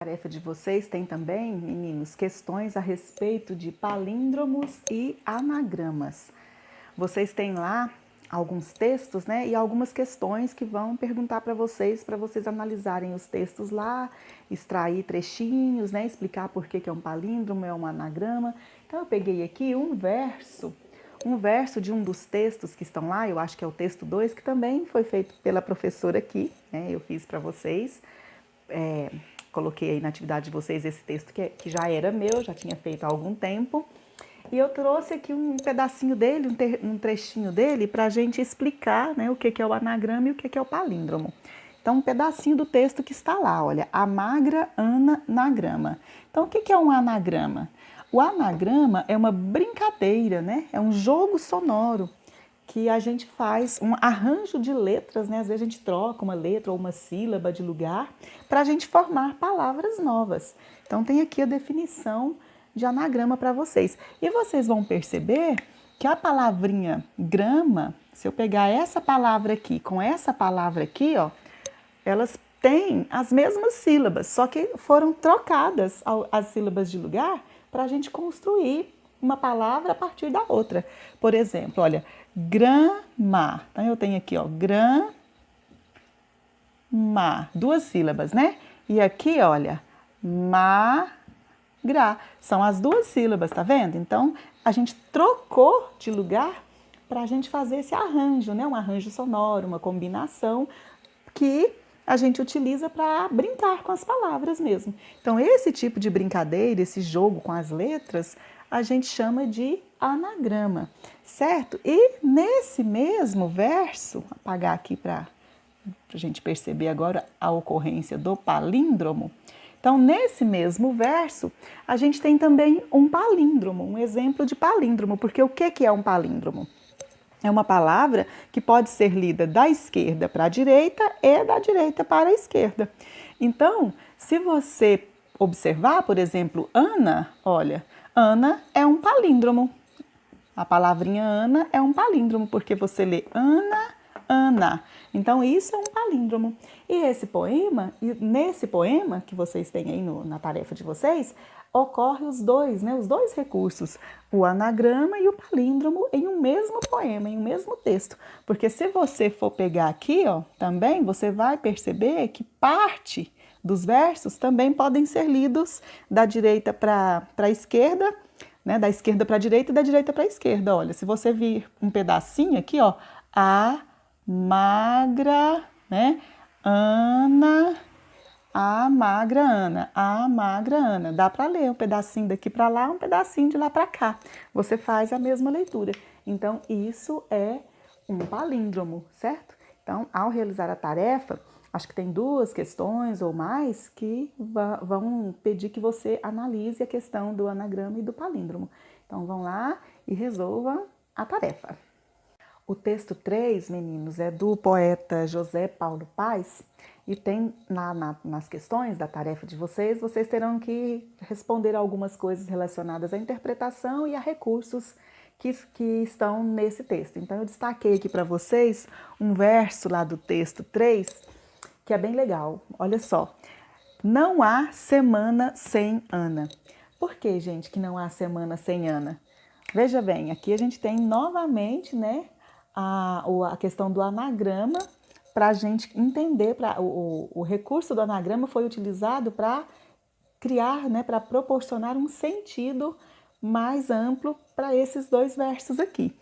A tarefa de vocês tem também, meninos, questões a respeito de palíndromos e anagramas. Vocês têm lá alguns textos, né, e algumas questões que vão perguntar para vocês analisarem os textos lá, extrair trechinhos, né, explicar por que é um palíndromo, é um anagrama. Então eu peguei aqui um verso de um dos textos que estão lá, eu acho que é o texto 2, que também foi feito pela professora aqui, né, eu fiz para vocês. Coloquei aí na atividade de vocês esse texto que já era meu, já tinha feito há algum tempo. E eu trouxe aqui um pedacinho dele, um trechinho dele, para a gente explicar, né, o que é o anagrama e o que é o palíndromo. Então, um pedacinho do texto que está lá, olha, a magra anagrama. Então, o que é um anagrama? O anagrama é uma brincadeira, né? É um jogo sonoro que a gente faz um arranjo de letras, né? Às vezes a gente troca uma letra ou uma sílaba de lugar para a gente formar palavras novas. Então tem aqui a definição de anagrama para vocês. E vocês vão perceber que a palavrinha grama, se eu pegar essa palavra aqui com essa palavra aqui, ó, elas têm as mesmas sílabas, só que foram trocadas as sílabas de lugar para a gente construir uma palavra a partir da outra. Por exemplo, olha, grama. Então eu tenho aqui, ó, grama, duas sílabas, né? E aqui, olha, magra. São as duas sílabas, tá vendo? Então a gente trocou de lugar para a gente fazer esse arranjo, né? Um arranjo sonoro, uma combinação que a gente utiliza para brincar com as palavras mesmo. Então, esse tipo de brincadeira, esse jogo com as letras, a gente chama de anagrama, certo? E nesse mesmo verso, vou apagar aqui para a gente perceber agora a ocorrência do palíndromo. Então, nesse mesmo verso, a gente tem também um palíndromo, um exemplo de palíndromo, porque o que é um palíndromo? É uma palavra que pode ser lida da esquerda para a direita e da direita para a esquerda. Então, se você observar, por exemplo, Ana, olha, Ana é um palíndromo. A palavrinha Ana é um palíndromo, porque você lê Ana, Ana. Então, isso é um palíndromo. E esse poema, nesse poema que vocês têm aí na tarefa de vocês, ocorre os dois, né? Os dois recursos, o anagrama e o palíndromo em um mesmo poema, em um mesmo texto. Porque se você for pegar aqui, ó, também você vai perceber que parte dos versos também podem ser lidos da direita para a esquerda, né, da esquerda para a direita e da direita para a esquerda. Olha, se você vir um pedacinho aqui, ó, a magra, né, Ana, a magra Ana, a magra Ana. Dá para ler um pedacinho daqui para lá, um pedacinho de lá para cá. Você faz a mesma leitura. Então, isso é um palíndromo, certo? Então, ao realizar a tarefa, acho que tem duas questões ou mais que vão pedir que você analise a questão do anagrama e do palíndromo. Então, vão lá e resolvam a tarefa. O texto 3, meninos, é do poeta José Paulo Paes e tem nas questões da tarefa de vocês, vocês terão que responder algumas coisas relacionadas à interpretação e a recursos que estão nesse texto. Então, eu destaquei aqui para vocês um verso lá do texto 3, que é bem legal. Olha só. Não há semana sem Ana. Por que, gente, que não há semana sem Ana? Veja bem, aqui a gente tem novamente, né, a questão do anagrama para a gente entender, o recurso do anagrama foi utilizado para criar, né, para proporcionar um sentido mais amplo para esses dois versos aqui.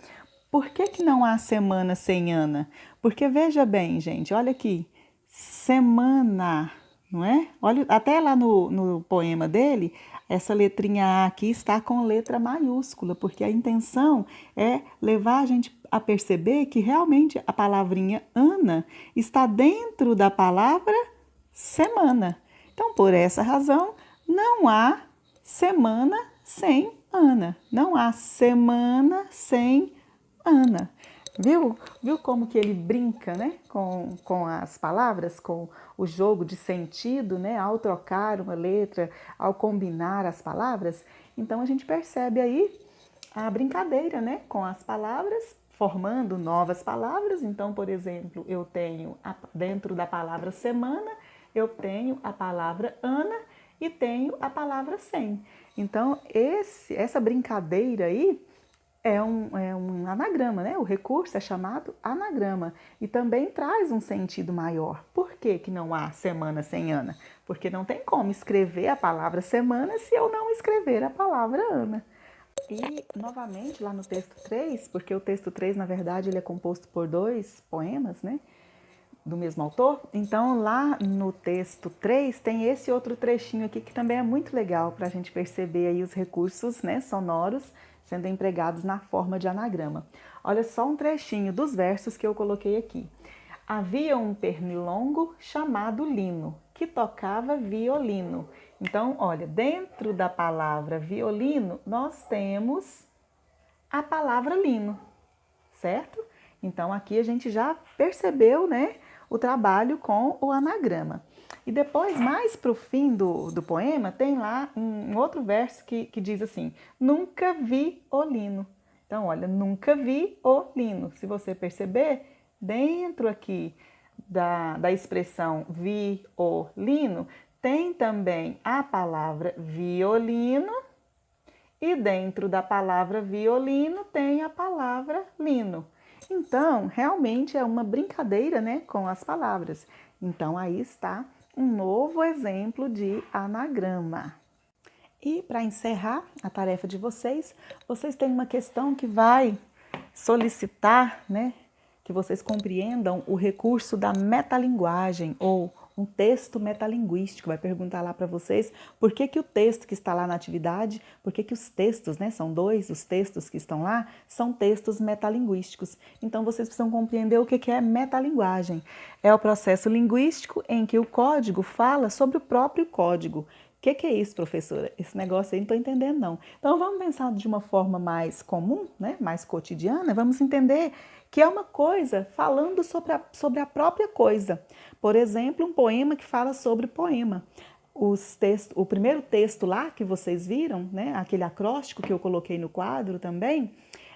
Por que não há semana sem Ana? Porque veja bem, gente, olha aqui, semana, não é? Olha, até lá no poema dele, essa letrinha A aqui está com letra maiúscula, porque a intenção é levar a gente a perceber que realmente a palavrinha Ana está dentro da palavra semana. Então, por essa razão, não há semana sem Ana. Não há semana sem Ana. Viu como que ele brinca, né, com as palavras, com o jogo de sentido, né, ao trocar uma letra, ao combinar as palavras? Então a gente percebe aí a brincadeira, né, com as palavras, formando novas palavras. Então, por exemplo, dentro da palavra semana, eu tenho a palavra Ana e tenho a palavra sem. Então, essa brincadeira aí é um anagrama, né? O recurso é chamado anagrama e também traz um sentido maior. Por que que não há semana sem Ana? Porque não tem como escrever a palavra semana se eu não escrever a palavra Ana. E, novamente, lá no texto 3, porque o texto 3, na verdade, ele é composto por 2 poemas, né? Do mesmo autor. Então, lá no texto 3 tem esse outro trechinho aqui que também é muito legal para a gente perceber aí os recursos, né, sonoros sendo empregados na forma de anagrama. Olha só um trechinho dos versos que eu coloquei aqui. Havia um pernilongo chamado Lino, que tocava violino. Então, olha, dentro da palavra violino, nós temos a palavra lino, certo? Então aqui a gente já percebeu, né, o trabalho com o anagrama. E depois, mais para o fim do poema, tem lá um outro verso que diz assim: nunca vi o lino. Então, olha, nunca vi o lino. Se você perceber, dentro aqui da expressão violino, tem também a palavra violino e dentro da palavra violino tem a palavra lino. Então, realmente é uma brincadeira, né, com as palavras. Então, aí está um novo exemplo de anagrama. E para encerrar a tarefa de vocês, vocês têm uma questão que vai solicitar, né, que vocês compreendam o recurso da metalinguagem ou um texto metalinguístico. Vai perguntar lá para vocês por que que o texto que está lá na atividade, por que que os textos, né, são 2, os textos que estão lá, são textos metalinguísticos. Então, vocês precisam compreender o que que é metalinguagem. É o processo linguístico em que o código fala sobre o próprio código. O que é isso, professora? Esse negócio aí não estou entendendo, não. Então, vamos pensar de uma forma mais comum, né? Mais cotidiana. Vamos entender que é uma coisa falando sobre a própria coisa. Por exemplo, um poema que fala sobre poema. O primeiro texto lá que vocês viram, né? Aquele acróstico que eu coloquei no quadro também,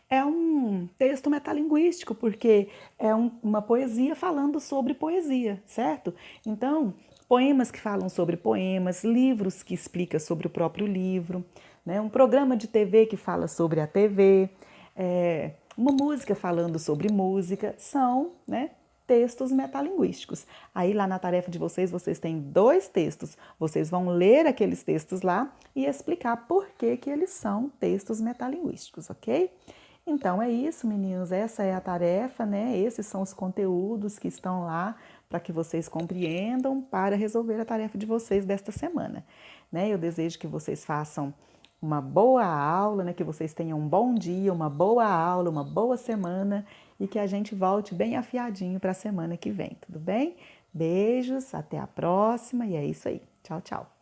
é um texto metalinguístico, porque é uma poesia falando sobre poesia, certo? Então, poemas que falam sobre poemas, livros que explicam sobre o próprio livro, né? Um programa de TV que fala sobre a TV, uma música falando sobre música, são, né, textos metalinguísticos. Aí lá na tarefa de vocês, vocês têm 2 textos. Vocês vão ler aqueles textos lá e explicar por que que eles são textos metalinguísticos, ok? Então é isso, meninos, essa é a tarefa, né? Esses são os conteúdos que estão lá para que vocês compreendam para resolver a tarefa de vocês desta semana, né? Eu desejo que vocês façam uma boa aula, né? Que vocês tenham um bom dia, uma boa aula, uma boa semana e que a gente volte bem afiadinho para a semana que vem, tudo bem? Beijos, até a próxima e é isso aí. Tchau, tchau.